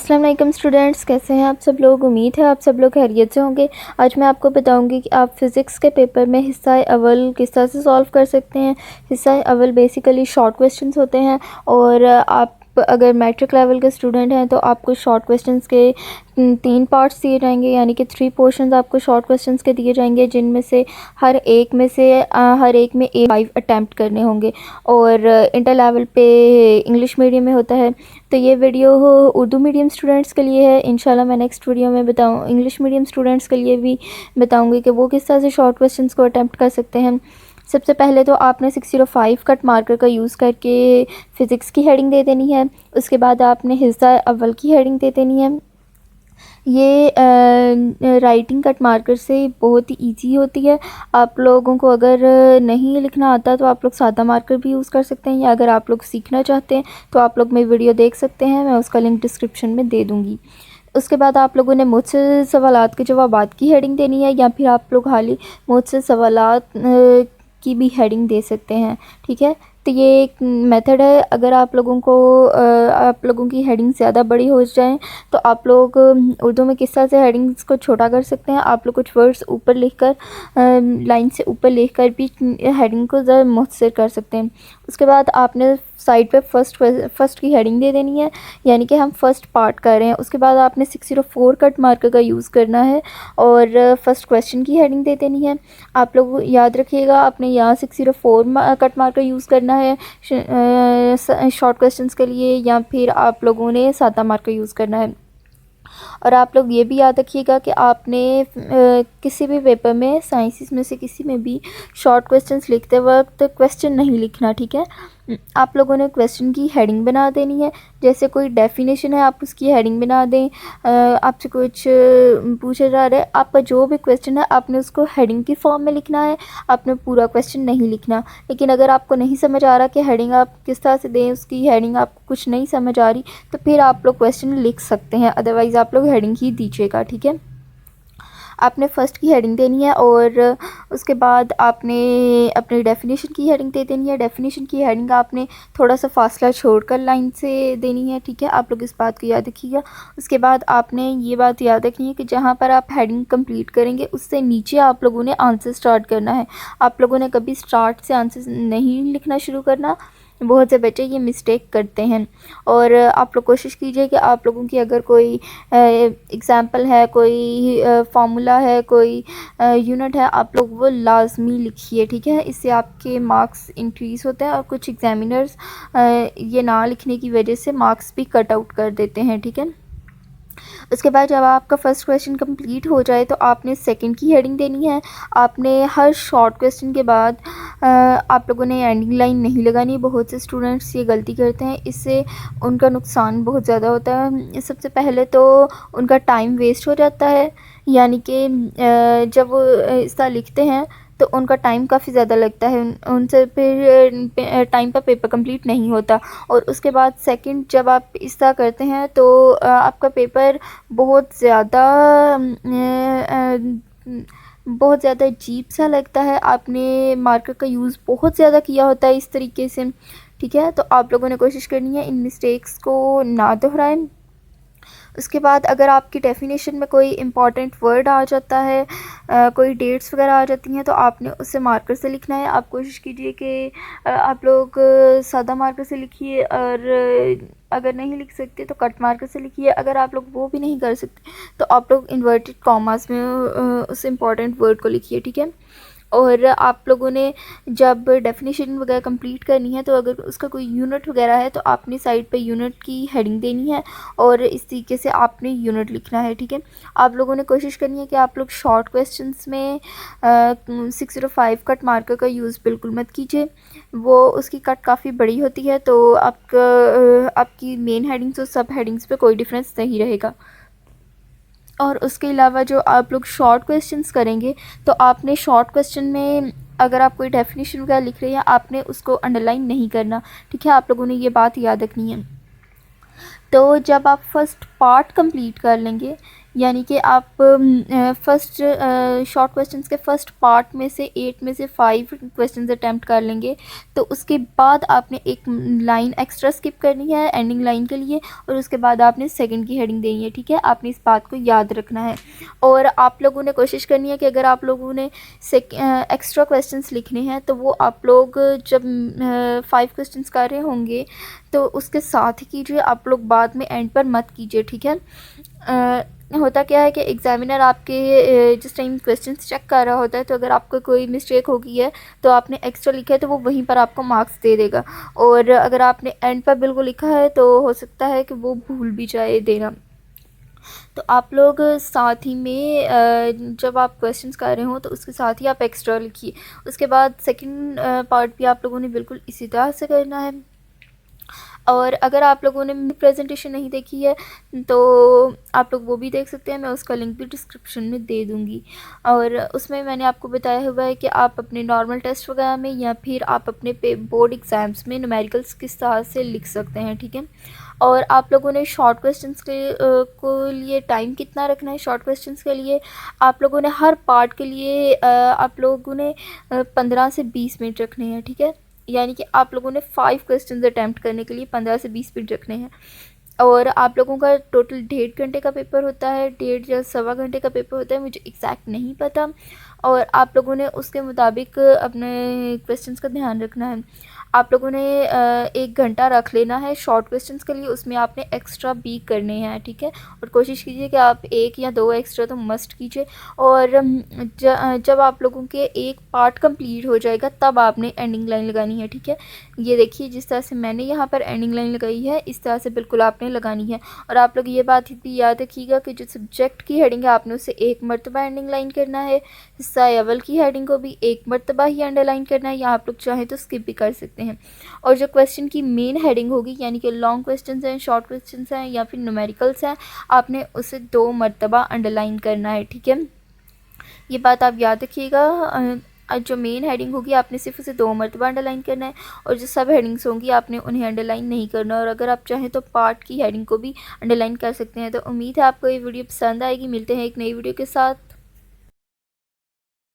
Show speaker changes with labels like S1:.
S1: अस्सलाम वालेकुम स्टूडेंट्स, कैसे हैं आप सब लोग। उम्मीद है आप सब लोग खैरियत से होंगे। आज मैं आपको बताऊंगी कि आप फ़िज़िक्स के पेपर में हिस्सा अव्वल किस तरह से सॉल्व कर सकते हैं। हिस्सा अव्वल बेसिकली शॉर्ट क्वेश्चंस होते हैं और आप अगर मैट्रिक लेवल के स्टूडेंट हैं तो आपको शॉर्ट क्वेश्चंस के 3 पार्ट्स दिए जाएंगे, यानी कि 3 पोर्शंस आपको शॉर्ट क्वेश्चंस के दिए जाएंगे, जिनमें से हर एक में 5 अटैम्प्ट करने होंगे। और इंटर लेवल पे इंग्लिश मीडियम में होता है। तो ये वीडियो उर्दू मीडियम स्टूडेंट्स के लिए है। इंशाल्लाह मैं नेक्स्ट वीडियो में इंग्लिश मीडियम स्टूडेंट्स के लिए भी बताऊंगी कि वो किस तरह से शॉर्ट क्वेश्चंस को अटैम्प्ट कर सकते हैं। सबसे पहले तो आपने 605 कट मार्कर का यूज़ करके फ़िज़िक्स की हेडिंग दे देनी है। उसके बाद आपने हिस्सा अव्वल की हेडिंग दे देनी है। ये राइटिंग कट मार्कर से बहुत ही ईजी होती है। आप लोगों को अगर नहीं लिखना आता तो आप लोग सादा मार्कर भी यूज़ कर सकते हैं, या अगर आप लोग सीखना चाहते हैं तो आप लोग मेरी वीडियो देख सकते हैं, मैं उसका लिंक डिस्क्रिप्शन में दे दूँगी। उसके बाद आप लोगों ने मुझसे सवालात के जवाबात की हेडिंग देनी है, या फिर आप लोग खाली मुझसे सवालात की भी हेडिंग दे सकते हैं। ठीक है, तो ये एक मेथड है। अगर आप लोगों की हेडिंग ज़्यादा बड़ी हो जाए तो आप लोग उर्दू में किस तरह से हेडिंग्स को छोटा कर सकते हैं। आप लोग कुछ वर्ड्स ऊपर लिखकर लाइन से ऊपर लिखकर भी हेडिंग को ज़रा मुख्तसर कर सकते हैं। उसके बाद आपने साइड पे फर्स्ट की हेडिंग दे देनी है, यानी कि हम फर्स्ट पार्ट कर रहे हैं। उसके बाद आपने 604 कट मार्कर का यूज़ करना है और फर्स्ट क्वेश्चन की हेडिंग दे देनी है। आप लोग याद रखिएगा, आपने यहाँ 604 कट मार्कर यूज़ करना है शॉर्ट क्वेश्चंस के लिए, या फिर आप लोगों ने सादा मार्कर यूज़ करना है। और आप लोग ये भी याद रखिएगा कि आपने किसी भी पेपर में साइंसिस में से किसी में भी शॉर्ट क्वेश्चंस लिखते वक्त क्वेश्चन नहीं लिखना। ठीक है, आप लोगों ने क्वेश्चन की हेडिंग बना देनी है। जैसे कोई डेफिनेशन है, आप उसकी हेडिंग बना दें। आपसे कुछ पूछा जा रहा है, आपका जो भी क्वेश्चन है आपने उसको हेडिंग की फॉर्म में लिखना है, आपने पूरा क्वेश्चन नहीं लिखना। लेकिन अगर आपको नहीं समझ आ रहा कि हेडिंग आप किस तरह से दें, उसकी हेडिंग आपको कुछ नहीं समझ आ रही, तो फिर आप लोग क्वेश्चन लिख सकते हैं, अदरवाइज़ आप लोग हेडिंग ही दीजिएगा। ठीक है, आपने फ़र्स्ट की हेडिंग देनी है और उसके बाद आपने अपनी डेफिनेशन की हेडिंग दे देनी है। डेफिनेशन की हेडिंग आपने थोड़ा सा फासला छोड़कर लाइन से देनी है। ठीक है, आप लोग इस बात को याद रखिएगा। उसके बाद आपने ये बात याद रखनी है कि जहाँ पर आप हेडिंग कंप्लीट करेंगे उससे नीचे आप लोगों ने आंसर स्टार्ट करना है। आप लोगों ने कभी स्टार्ट से आंसर नहीं लिखना शुरू करना। बहुत से बच्चे ये मिस्टेक करते हैं। और आप लोग कोशिश कीजिए कि आप लोगों की अगर कोई एग्ज़ाम्पल है, कोई फार्मूला है, कोई यूनिट है, आप लोग वो लाजमी लिखिए। ठीक है, इससे आपके मार्क्स इंक्रीज़ होते हैं और कुछ एग्ज़ामिनर्स ये ना लिखने की वजह से मार्क्स भी कट आउट कर देते हैं। ठीक है, उसके बाद जब आपका फ़र्स्ट क्वेश्चन कंप्लीट हो जाए तो आपने सेकंड की हेडिंग देनी है। आपने हर शॉर्ट क्वेश्चन के बाद आप लोगों ने एंडिंग लाइन नहीं लगानी। बहुत से स्टूडेंट्स ये गलती करते हैं, इससे उनका नुकसान बहुत ज़्यादा होता है। सबसे पहले तो उनका टाइम वेस्ट हो जाता है, यानी कि जब वो इस तरह लिखते हैं तो उनका टाइम काफ़ी ज़्यादा लगता है, उनसे फिर टाइम पर पेपर कंप्लीट नहीं होता। और उसके बाद सेकंड जब आप इस तरह करते हैं तो आपका पेपर बहुत ज़्यादा अजीब सा लगता है। आपने मार्कर का यूज़ बहुत ज़्यादा किया होता है इस तरीके से। ठीक है, तो आप लोगों ने कोशिश करनी है इन मिस्टेक्स को ना दोहराएं। उसके बाद अगर आपकी डेफिनेशन में कोई इम्पॉर्टेंट वर्ड आ जाता है, कोई डेट्स वगैरह आ जाती हैं, तो आपने उसे मार्कर से लिखना है। आप कोशिश कीजिए कि आप लोग सादा मार्कर से लिखिए, और अगर नहीं लिख सकते तो कट मार्कर से लिखिए। अगर आप लोग वो भी नहीं कर सकते तो आप लोग इन्वर्टेड कॉमास में उस इम्पॉर्टेंट वर्ड को लिखिए। ठीक है, और आप लोगों ने जब डेफिनेशन वगैरह कंप्लीट करनी है तो अगर उसका कोई यूनिट वगैरह है तो आपने साइड पे यूनिट की हेडिंग देनी है और इस तरीके से आपने यूनिट लिखना है। ठीक है, आप लोगों ने कोशिश करनी है कि आप लोग शॉर्ट क्वेश्चंस में 605 कट मार्कर का यूज़ बिल्कुल मत कीजिए। वो उसकी कट काफ़ी बड़ी होती है, तो आपकी मेन हेडिंग्स और सब हेडिंग्स पे कोई डिफरेंस नहीं रहेगा। और उसके अलावा जो आप लोग शॉर्ट क्वेश्चंस करेंगे तो आपने शॉर्ट क्वेश्चन में अगर आप कोई डेफिनेशन वगैरह लिख रहे हैं आपने उसको अंडरलाइन नहीं करना। ठीक है, आप लोगों ने ये बात याद रखनी है। तो जब आप फर्स्ट पार्ट कंप्लीट कर लेंगे, यानी कि आप फर्स्ट शॉर्ट क्वेश्चंस के फर्स्ट पार्ट में से 8 में से 5 क्वेश्चंस अटैम्प्ट कर लेंगे, तो उसके बाद आपने एक लाइन एक्स्ट्रा स्किप करनी है एंडिंग लाइन के लिए, और उसके बाद आपने सेकंड की हेडिंग देनी है। ठीक है, आपने इस बात को याद रखना है। और आप लोगों ने कोशिश करनी है कि अगर आप लोगों ने एक्स्ट्रा क्वेश्चंस लिखने हैं तो वो आप लोग जब 5 क्वेश्चंस कर रहे होंगे तो उसके साथ ही कीजिए, आप लोग बाद में एंड पर मत कीजिए। ठीक है, होता क्या है कि एग्ज़ामिनर आपके जिस टाइम क्वेश्चंस चेक कर रहा होता है, तो अगर आपको कोई मिस्टेक हो गई है तो आपने एक्स्ट्रा लिखा है तो वो वहीं पर आपको मार्क्स दे देगा, और अगर आपने एंड पर बिल्कुल लिखा है तो हो सकता है कि वो भूल भी जाए देना। तो आप लोग साथ ही में जब आप क्वेश्चंस कर रहे हो तो उसके साथ ही आप एक्स्ट्रा लिखिए। उसके बाद सेकंड पार्ट भी आप लोगों ने बिल्कुल इसी तरह से करना है। और अगर आप लोगों ने प्रेजेंटेशन नहीं देखी है तो आप लोग वो भी देख सकते हैं, मैं उसका लिंक भी डिस्क्रिप्शन में दे दूँगी। और उसमें मैंने आपको बताया हुआ है कि आप अपने नॉर्मल टेस्ट वगैरह में या फिर आप अपने बोर्ड एग्ज़ाम्स में न्यूमेरिकल्स किस तरह से लिख सकते हैं। ठीक है, और आप लोगों ने शॉर्ट क्वेश्चंस को लिए टाइम कितना रखना है। शॉर्ट क्वेश्चंस के लिए आप लोगों ने हर पार्ट के लिए आप लोगों ने 15 से 20 मिनट रखने हैं। ठीक है, यानी कि आप लोगों ने 5 क्वेश्चंस अटैम्प्ट करने के लिए 15 से 20 मिनट रखने हैं। और आप लोगों का टोटल 1.5 घंटे का पेपर होता है, 1.5 या 1.25 घंटे का पेपर होता है, मुझे एग्जैक्ट नहीं पता। और आप लोगों ने उसके मुताबिक अपने क्वेश्चंस का ध्यान रखना है। आप लोगों ने 1 घंटा रख लेना है शॉर्ट क्वेश्चंस के लिए, उसमें आपने एक्स्ट्रा भी करने हैं। ठीक है, और कोशिश कीजिए कि आप 1 या 2 एक्स्ट्रा तो मस्ट कीजिए। और जब आप लोगों के एक पार्ट कंप्लीट हो जाएगा तब आपने एंडिंग लाइन लगानी है। ठीक है, ये देखिए जिस तरह से मैंने यहाँ पर एंडिंग लाइन लगाई है इस तरह से बिल्कुल आपने लगानी है। और आप लोग ये बात भी याद रखिएगा कि जो सब्जेक्ट की हेडिंग है आपने उसे 1 मरतबा एंडिंग लाइन करना है। हिस्सा अव्वल की हेडिंग को भी 1 मरतबा ही अंडरलाइन करना है, या आप लोग चाहें तो स्किप भी कर सकते हैं। और जो क्वेश्चन की मेन हेडिंग होगी, यानी कि लॉन्ग क्वेश्चन हैं, शॉर्ट क्वेश्चन हैं या फिर न्यूमेरिकल्स हैं, आपने उसे 2 मरतबा अंडरलाइन करना है। ठीक है, ये बात आप याद रखिएगा। जो मेन हेडिंग होगी आपने सिर्फ उसे 2 मरतबा अंडरलाइन करना है, और जो सब हेडिंग्स होंगी आपने उन्हें अंडरलाइन नहीं करना। और अगर आप चाहें तो पार्ट की हेडिंग को भी अंडरलाइन कर सकते हैं। तो उम्मीद है आपको ये वीडियो पसंद आएगी। मिलते हैं एक नई वीडियो के साथ।